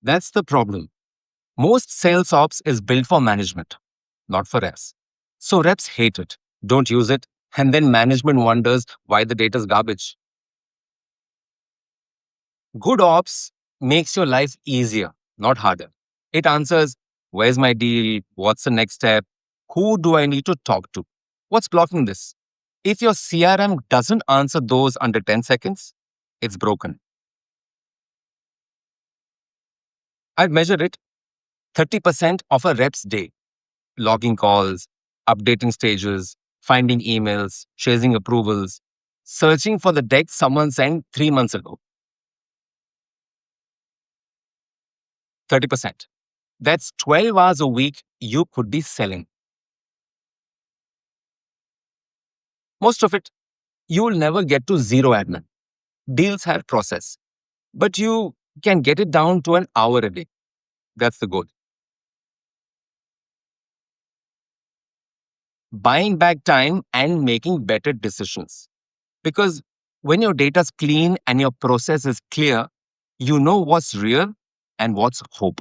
That's the problem. Most sales ops is built for management, not for reps. So reps hate it, don't use it, and then management wonders why the data is garbage. Good ops makes your life easier, not harder. It answers, where's my deal? What's the next step? Who do I need to talk to? What's blocking this? If your CRM doesn't answer those under 10 seconds, it's broken. I'd measure it 30% of a rep's day, logging calls, updating stages, finding emails, chasing approvals, searching for the deck someone sent 3 months ago. 30%. That's 12 hours a week you could be selling. Most of it, you will never get to zero admin. Deals have process, but you can get it down to an hour a day. That's the goal. Buying back time and making better decisions. Because when your data's clean and your process is clear, you know what's real and what's hope.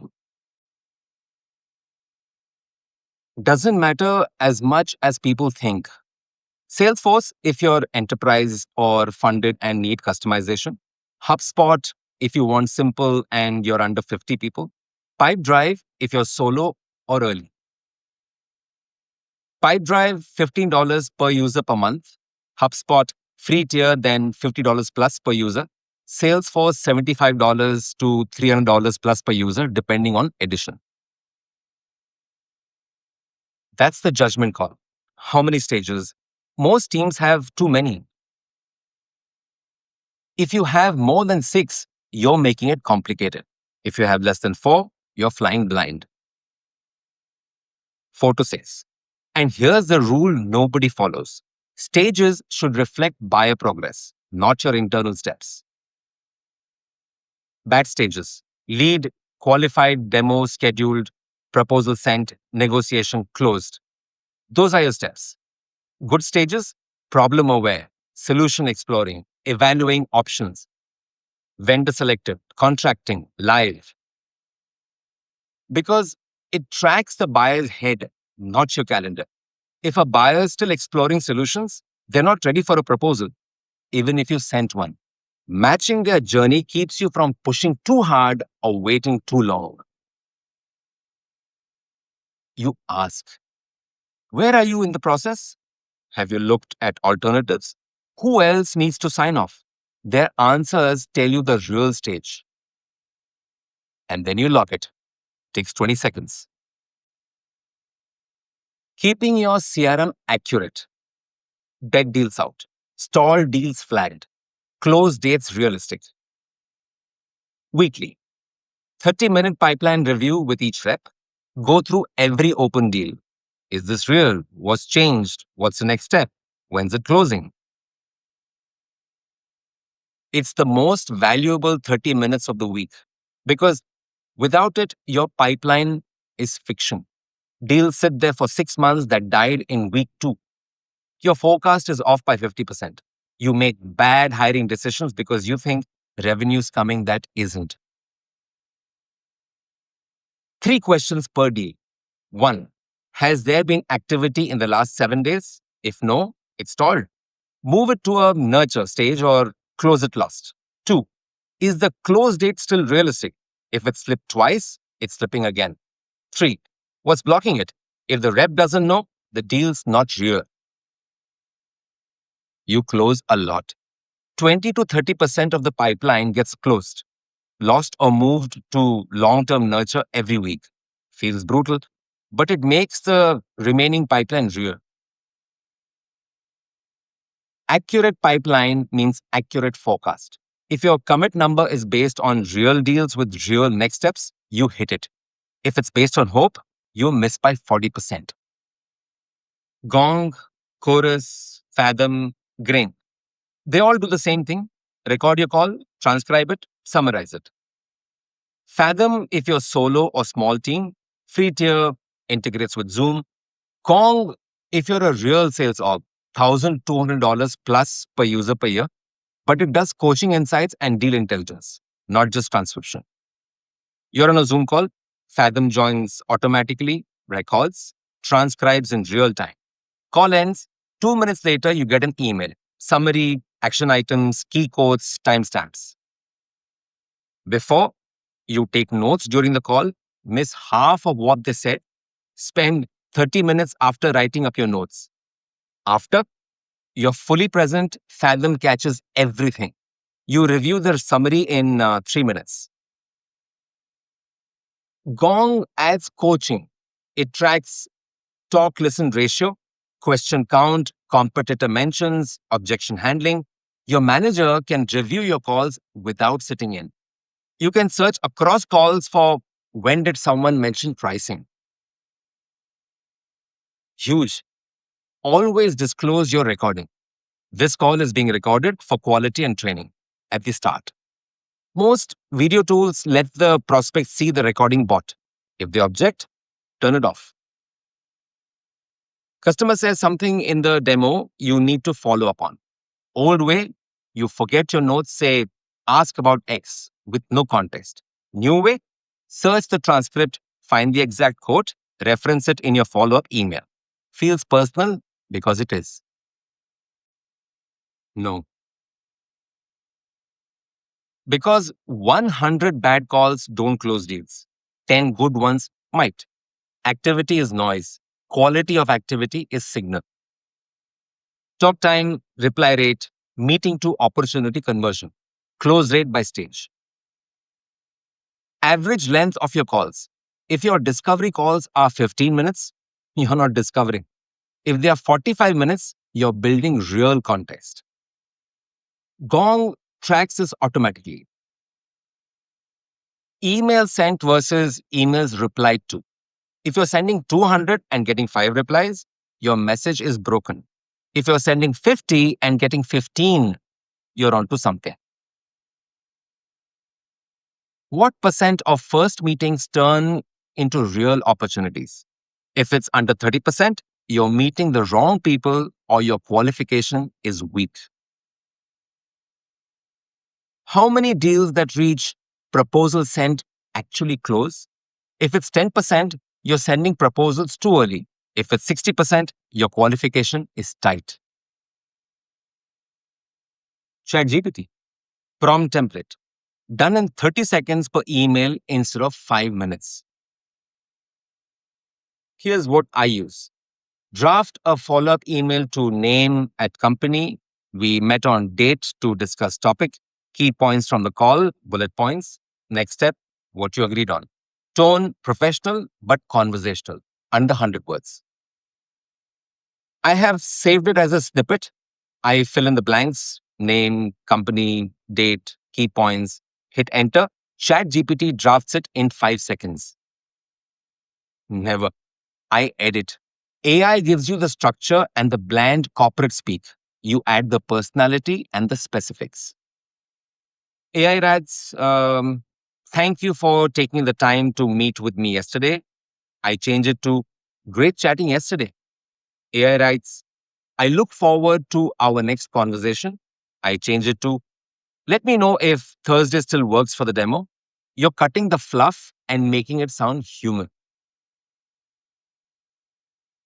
Doesn't matter as much as people think. Salesforce, if you're enterprise or funded and need customization. HubSpot, if you want simple and you're under 50 people. Pipedrive, if you're solo or early. Pipedrive, $15 per user per month. HubSpot, free tier, then $50 plus per user. Salesforce, $75 to $300 plus per user, depending on edition. That's the judgment call. How many stages? Most teams have too many. If you have more than 6, you're making it complicated. If you have less than 4, you're flying blind. 4 to 6. And here's the rule nobody follows. Stages should reflect buyer progress, not your internal steps. Bad stages: lead, qualified, demo scheduled, proposal sent, negotiation closed. Those are your steps. Good stages: problem aware, solution exploring, evaluating options, vendor selected, contracting, live. Because it tracks the buyer's head, not your calendar. If a buyer is still exploring solutions, they're not ready for a proposal, even if you sent one. Matching their journey keeps you from pushing too hard or waiting too long. You ask, where are you in the process? Have you looked at alternatives? Who else needs to sign off? Their answers tell you the real stage. And then you log it. Takes 20 seconds. Keeping your CRM accurate. Dead deals out. Stall deals flagged. Close dates realistic. Weekly. 30-minute pipeline review with each rep. Go through every open deal. Is this real? What's changed? What's the next step? When's it closing? It's the most valuable 30 minutes of the week because without it, your pipeline is fiction. Deals sit there for 6 months that died in week 2. Your forecast is off by 50%. You make bad hiring decisions because you think revenue's coming that isn't. 3 questions per deal. 1. Has there been activity in the last 7 days? If no, it's stalled. Move it to a nurture stage or close it lost. 2. Is the close date still realistic? If it slipped twice, it's slipping again. 3. What's blocking it? If the rep doesn't know, the deal's not real. You close a lot. 20 to 30% of the pipeline gets closed, lost or moved to long-term nurture every week. Feels brutal, but it makes the remaining pipeline real. Accurate pipeline means accurate forecast. If your commit number is based on real deals with real next steps, you hit it. If it's based on hope, you miss by 40%. Gong, Chorus, Fathom, Grain. They all do the same thing. Record your call, transcribe it, summarize it. Fathom, if you're solo or small team. Free tier, integrates with Zoom. Gong, if you're a real sales org, $1,200 plus per user per year. But it does coaching insights and deal intelligence, not just transcription. You're on a Zoom call, Fathom joins automatically, records, transcribes in real time. Call ends, 2 minutes later, you get an email, summary, action items, key quotes, timestamps. Before, you take notes during the call, miss half of what they said, spend 30 minutes after writing up your notes. After, you're fully present, Fathom catches everything. You review the summary in 3 minutes. Gong adds coaching. It tracks talk listen ratio, question count, competitor mentions, objection handling. Your manager can review your calls without sitting in. You can search across calls for when did someone mention pricing. Huge. Always disclose your recording. This call is being recorded for quality and training at the start. Most video tools let the prospect see the recording bot. If they object, turn it off. Customer says something in the demo you need to follow up on. Old way, you forget your notes, say, ask about X with no context. New way, search the transcript, find the exact quote, reference it in your follow up email. Feels personal because it is. No. Because 100 bad calls don't close deals, 10 good ones might. Activity is noise, quality of activity is signal. Talk time, reply rate, meeting to opportunity conversion, close rate by stage. Average length of your calls. If your discovery calls are 15 minutes, you're not discovering. If they are 45 minutes, you're building real context. Gong tracks this automatically. Email sent versus emails replied to. If you're sending 200 and getting 5 replies, your message is broken. If you're sending 50 and getting 15, you're onto something. What percent of first meetings turn into real opportunities? If it's under 30%, you're meeting the wrong people or your qualification is weak. How many deals that reach proposal sent actually close? If it's 10%, you're sending proposals too early. If it's 60%, your qualification is tight. ChatGPT, prompt template, done in 30 seconds per email instead of 5 minutes. Here's what I use. Draft a follow-up email to name at company. We met on date to discuss topic. Key points from the call, bullet points. Next step, what you agreed on. Tone, professional but conversational, under 100 words. I have saved it as a snippet. I fill in the blanks, name, company, date, key points, hit enter. ChatGPT drafts it in 5 seconds. Never. I edit. AI gives you the structure and the bland corporate speak. You add the personality and the specifics. AI writes, thank you for taking the time to meet with me yesterday. I change it to great chatting yesterday. AI writes, I look forward to our next conversation. I change it to let me know if Thursday still works for the demo. You're cutting the fluff and making it sound human.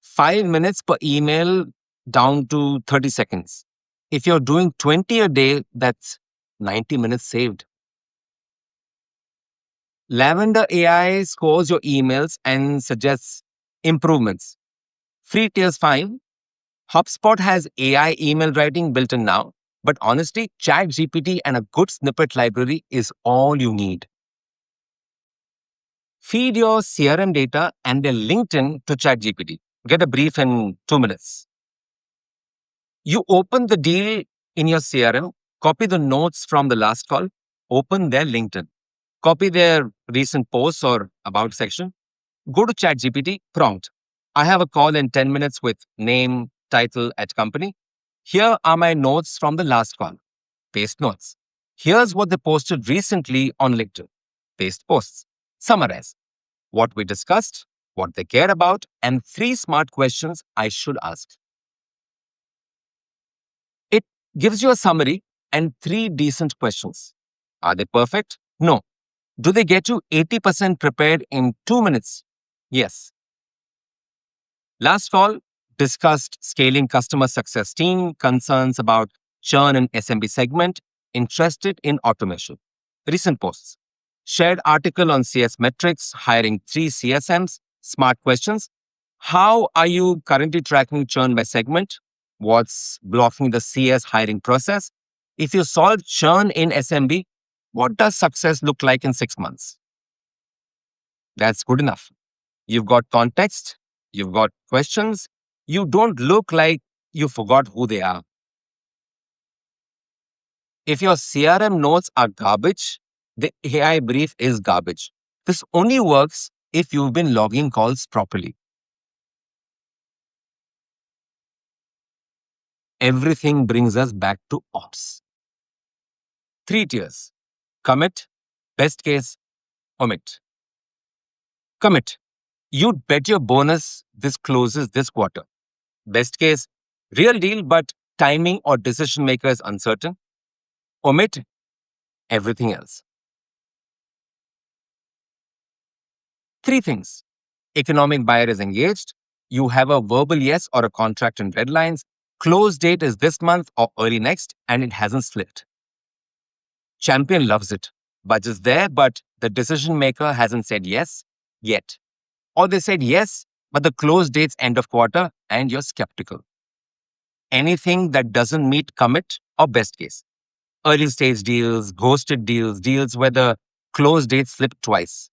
5 minutes per email down to 30 seconds. If you're doing 20 a day, that's 90 minutes saved. Lavender AI scores your emails and suggests improvements. Free tiers fine. HubSpot has AI email writing built in now, but honestly, ChatGPT and a good snippet library is all you need. Feed your CRM data and their LinkedIn to ChatGPT. Get a brief in 2 minutes. You open the deal in your CRM, copy the notes from the last call, open their LinkedIn, copy their recent posts or about section, go to ChatGPT, prompt. I have a call in 10 minutes with name, title at company. Here are my notes from the last call. Paste notes. Here's what they posted recently on LinkedIn. Paste posts. Summarize what we discussed, what they care about, and 3 smart questions I should ask. It gives you a summary and 3 decent questions. Are they perfect? No. Do they get you 80% prepared in 2 minutes? Yes. Last fall, discussed scaling customer success team, concerns about churn in SMB segment, interested in automation. Recent posts. Shared article on CS metrics, hiring 3 CSMs, smart questions. How are you currently tracking churn by segment? What's blocking the CS hiring process? If you solve churn in SMB, what does success look like in 6 months? That's good enough. You've got context, you've got questions, you don't look like you forgot who they are. If your CRM notes are garbage, the AI brief is garbage. This only works if you've been logging calls properly. Everything brings us back to ops. 3 tiers: commit, best case, omit. Commit. You'd bet your bonus this closes this quarter. Best case, real deal, but timing or decision maker is uncertain. Omit everything else. Three things: economic buyer is engaged, you have a verbal yes or a contract and deadlines, close date is this month or early next, and it hasn't slipped. Champion loves it. Budget's there, but the decision maker hasn't said yes yet. Or they said yes, but the close date's end of quarter and you're skeptical. Anything that doesn't meet commit or best case. Early stage deals, ghosted deals, deals where the close date slipped twice.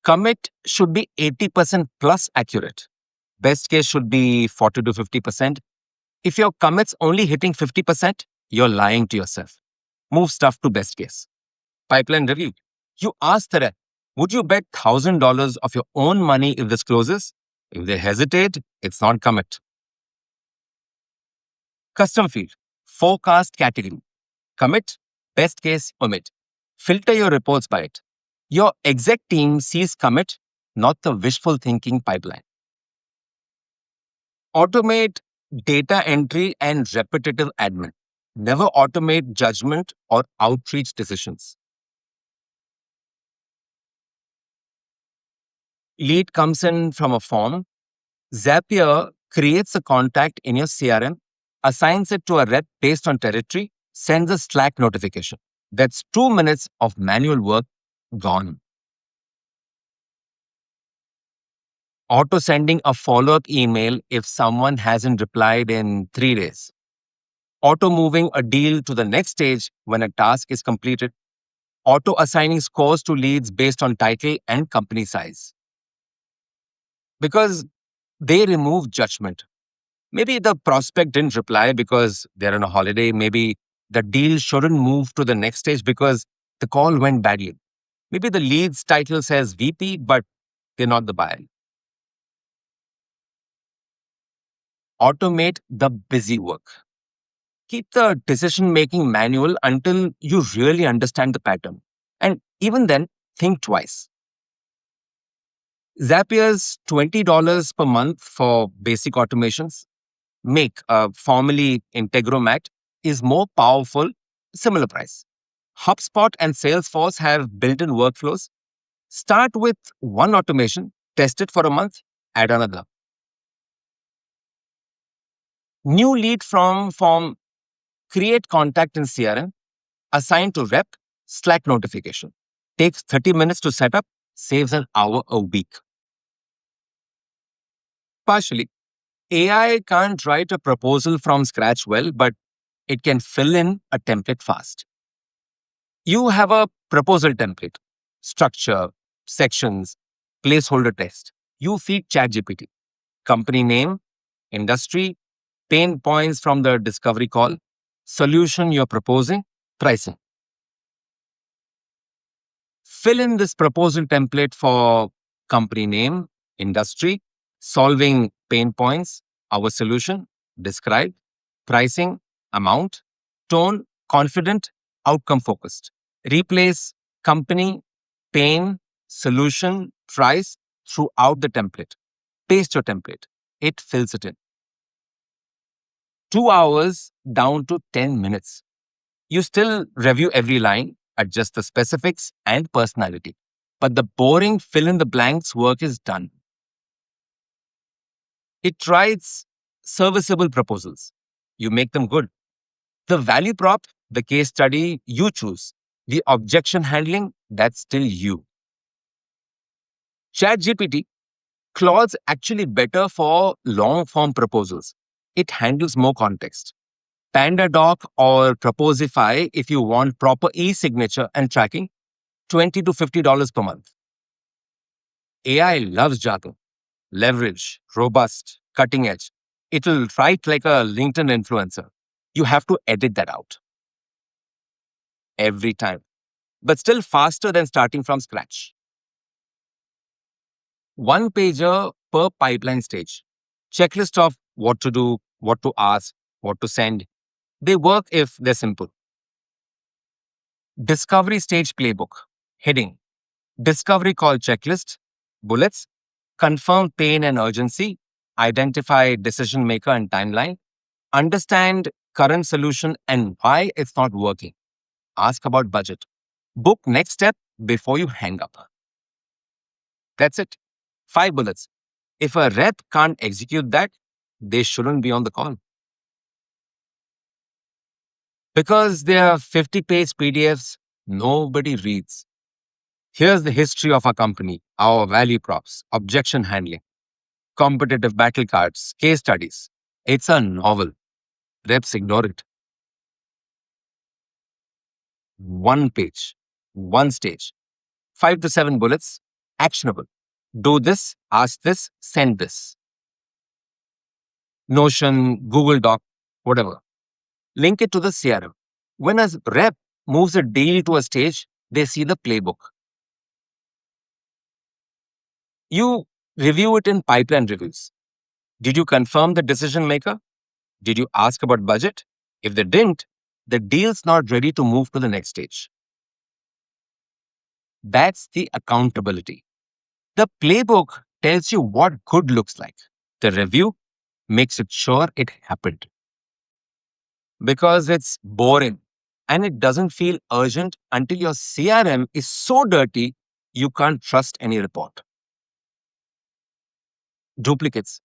Commit should be 80% plus accurate. Best case should be 40 to 50%. If your commit's only hitting 50%, you're lying to yourself. Move stuff to best case. Pipeline review. You ask the rep, would you bet $1,000 of your own money if this closes? If they hesitate, it's not commit. Custom field. Forecast category. Commit, best case, omit. Filter your reports by it. Your exec team sees commit, not the wishful thinking pipeline. Automate data entry and repetitive admin. Never automate judgment or outreach decisions. Lead comes in from a form. Zapier creates a contact in your CRM, assigns it to a rep based on territory, sends a Slack notification. That's 2 minutes of manual work gone. Auto sending a follow up email if someone hasn't replied in 3 days. Auto moving a deal to the next stage when a task is completed. Auto assigning scores to leads based on title and company size. Because they remove judgment. Maybe the prospect didn't reply because they're on a holiday. Maybe the deal shouldn't move to the next stage because the call went badly. Maybe the lead's title says VP, but they're not the buyer. Automate the busy work. Keep the decision making manual until you really understand the pattern. And even then, think twice. Zapier's $20 per month for basic automations. Make, formerly Integromat, is more powerful, similar price. HubSpot and Salesforce have built-in workflows. Start with one automation, test it for a month, add another. New lead from form, create contact in CRM, assign to rep, Slack notification. Takes 30 minutes to set up, saves an hour a week. Partially. AI can't write a proposal from scratch well, but it can fill in a template fast. You have a proposal template, structure, sections, placeholder text. You feed ChatGPT, company name, industry, pain points from the discovery call, solution you're proposing, pricing. Fill in this proposal template for company name, industry, solving pain points, our solution, describe, pricing, amount, tone, confident, outcome focused. Replace company, pain, solution, price throughout the template. Paste your template. It fills it in. 2 hours down to 10 minutes. You still review every line, adjust the specifics and personality. But the boring fill in the blanks work is done. It writes serviceable proposals. You make them good. The value prop, the case study, you choose. The objection handling, that's still you. ChatGPT, Claude's actually better for long form proposals. It handles more context. PandaDoc or Proposify if you want proper e-signature and tracking, $20 to $50 per month. AI loves jargon, leverage, robust, cutting edge. It'll write like a LinkedIn influencer. You have to edit that out every time, but still faster than starting from scratch. One pager per pipeline stage. Checklist of what to do, what to ask, what to send. They work if they're simple. Discovery stage playbook. Heading. Discovery call checklist. Bullets. Confirm pain and urgency. Identify decision maker and timeline. Understand current solution and why it's not working. Ask about budget. Book next step before you hang up. That's it. 5 bullets. If a rep can't execute that, they shouldn't be on the call. Because they are 50-page PDFs nobody reads. Here's the history of our company, our value props, objection handling, competitive battle cards, case studies. It's a novel. Reps ignore it. One page, one stage, 5 to 7 bullets, actionable. Do this, ask this, send this. Notion, Google Doc, whatever. Link it to the CRM. When a rep moves a deal to a stage, they see the playbook. You review it in pipeline reviews. Did you confirm the decision maker? Did you ask about budget? If they didn't, the deal's not ready to move to the next stage. That's the accountability. The playbook tells you what good looks like. The review makes it sure it happened. Because it's boring and it doesn't feel urgent until your CRM is so dirty you can't trust any report. Duplicates.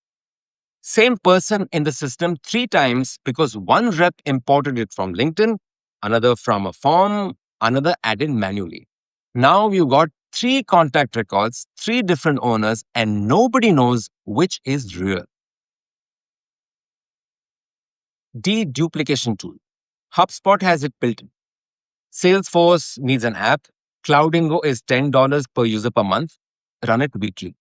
Same person in the system 3 times because one rep imported it from LinkedIn, another from a form, another added manually. Now you got 3 contact records, 3 different owners, and nobody knows which is real. Deduplication tool. HubSpot has it built in. Salesforce needs an app. Cloudingo is $10 per user per month. Run it weekly.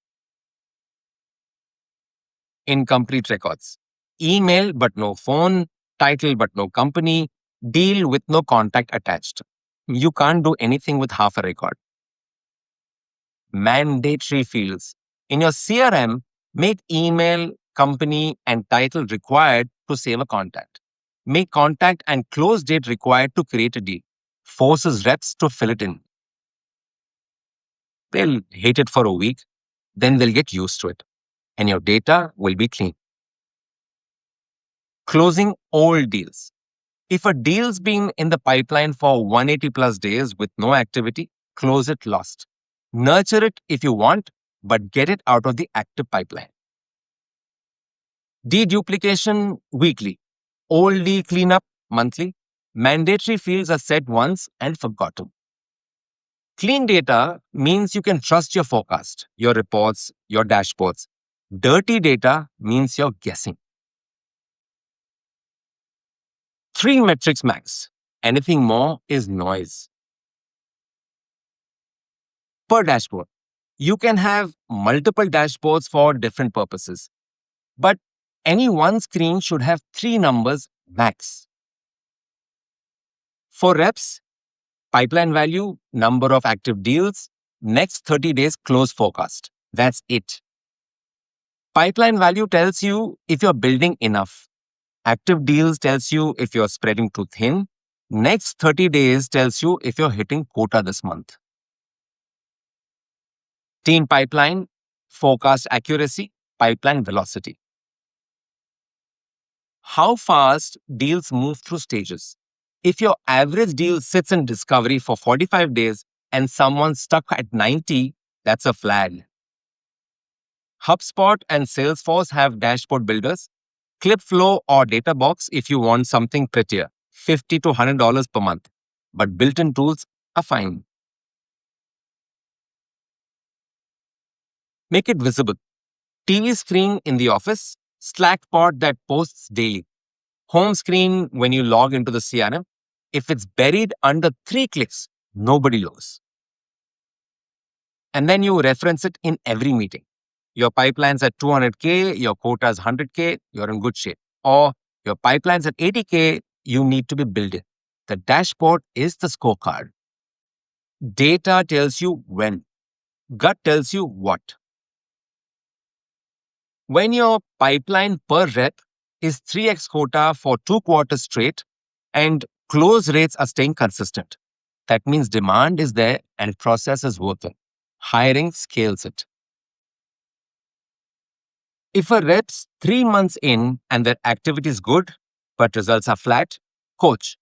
Incomplete records. Email but no phone, title but no company, deal with no contact attached. You can't do anything with half a record. Mandatory fields. In your CRM, make email, company, and title required to save a contact. Make contact and close date required to create a deal. Forces reps to fill it in. They'll hate it for a week, then they'll get used to it, and your data will be clean. Closing old deals. If a deal's been in the pipeline for 180 plus days with no activity, close it lost. Nurture it if you want, but get it out of the active pipeline. Deduplication weekly. Old deal cleanup monthly. Mandatory fields are set once and forgotten. Clean data means you can trust your forecast, your reports, your dashboards. Dirty data means you're guessing. 3 metrics max. Anything more is noise. Per dashboard. You can have multiple dashboards for different purposes, but any one screen should have 3 numbers max. For reps, pipeline value, number of active deals, next 30 days close forecast. That's it. Pipeline value tells you if you're building enough. Active deals tells you if you're spreading too thin. Next 30 days tells you if you're hitting quota this month. Team pipeline, forecast accuracy, pipeline velocity. How fast deals move through stages. If your average deal sits in discovery for 45 days and someone's stuck at 90, that's a flag. HubSpot and Salesforce have dashboard builders. Clipflow or Databox if you want something prettier, $50 to $100 per month. But built-in tools are fine. Make it visible. TV screen in the office, Slack pod that posts daily, home screen when you log into the CRM. If it's buried under 3 clicks, nobody knows. And then you reference it in every meeting. Your pipeline's at 200K, your quota's 100K, you're in good shape. Or your pipeline's at 80K, you need to be building. The dashboard is the scorecard. Data tells you when. Gut tells you what. When your pipeline per rep is 3x quota for 2 quarters straight and close rates are staying consistent, that means demand is there and process is working. Hiring scales it. If a rep's 3 months in and their activity is good, but results are flat, coach.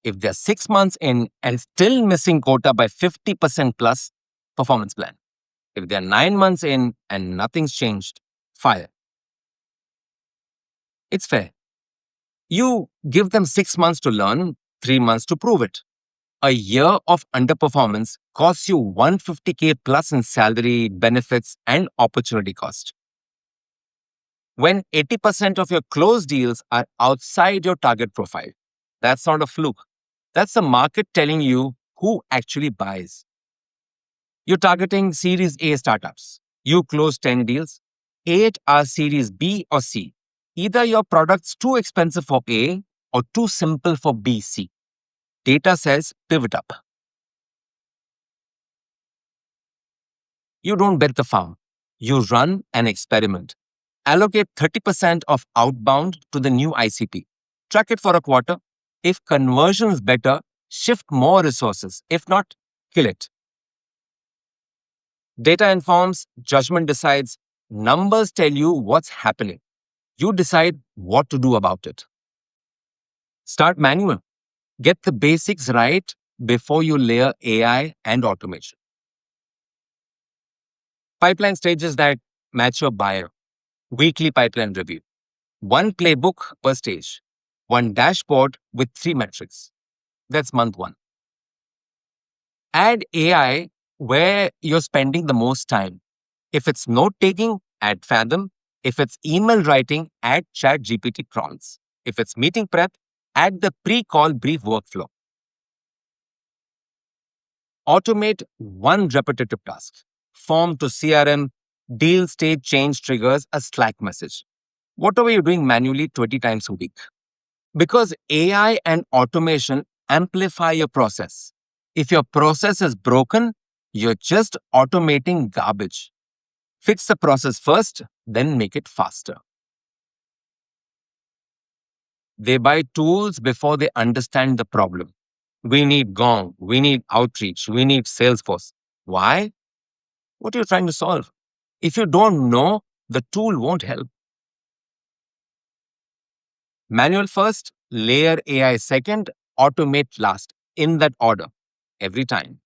If they're 6 months in and still missing quota by 50% plus, performance plan. If they're 9 months in and nothing's changed, fire. It's fair. You give them 6 months to learn, 3 months to prove it. A year of underperformance costs you 150K plus in salary, benefits, and opportunity cost. When 80% of your closed deals are outside your target profile, that's not a fluke. That's the market telling you who actually buys. You're targeting Series A startups. You close 10 deals. 8 are Series B or C. Either your product's too expensive for A or too simple for B, C. Data says pivot up. You don't bet the farm. You run an experiment. Allocate 30% of outbound to the new ICP. Track it for a quarter. If conversion is better, shift more resources. If not, kill it. Data informs, judgment decides, numbers tell you what's happening. You decide what to do about it. Start manual. Get the basics right before you layer AI and automation. Pipeline stages that match your buyer. Weekly pipeline review. One playbook per stage. One dashboard with 3 metrics. That's month 1. Add AI where you're spending the most time. If it's note taking, add Fathom. If it's email writing, add ChatGPT prompts. If it's meeting prep, add the pre-call brief workflow. Automate one repetitive task. Form to CRM, deal state change triggers a Slack message. Whatever you're doing manually 20 times a week. Because AI and automation amplify your process. If your process is broken, you're just automating garbage. Fix the process first, then make it faster. They buy tools before they understand the problem. We need Gong, we need Outreach, we need Salesforce. Why? What are you trying to solve? If you don't know, the tool won't help. Manual first, layer AI second, automate last, in that order, every time.